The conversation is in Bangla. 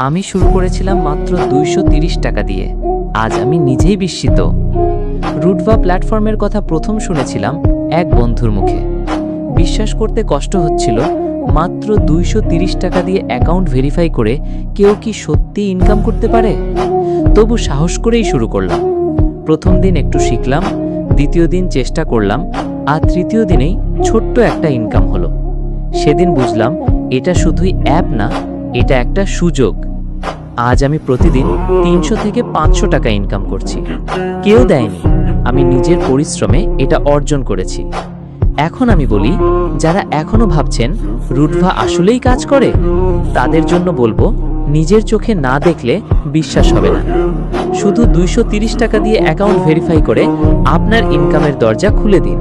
আমি শুরু করেছিলাম মাত্র 230 টাকা দিয়ে। আজ আমি নিজেই বিস্মিত। রুটভা প্ল্যাটফর্মের কথা প্রথম শুনেছিলাম এক বন্ধুর মুখে। বিশ্বাস করতে কষ্ট হচ্ছিল, মাত্র 230 টাকা দিয়ে অ্যাকাউন্ট ভেরিফাই করে কেউ কি সত্যি ইনকাম করতে পারে। তবু সাহস করেই শুরু করলাম। প্রথম দিন একটু শিখলাম, দ্বিতীয় দিন চেষ্টা করলাম, আর তৃতীয় দিনেই ছোট্ট একটা ইনকাম হলো। সেদিন বুঝলাম এটা শুধুই অ্যাপ না, এটা একটা সুযোগ। আজ আমি প্রতিদিন 300 থেকে 500 টাকা ইনকাম করছি। কেউ দেয়নি, আমি নিজের পরিশ্রমে এটা অর্জন করেছি। এখন আমি বলি, যারা এখনো ভাবছেন রুটভা আসলেই কাজ করে, তাদের জন্য বলবো, নিজের চোখে না দেখলে বিশ্বাস হবে না। শুধু 230 টাকা দিয়ে অ্যাকাউন্ট ভেরিফাই করে আপনার ইনকামের দরজা খুলে দিন।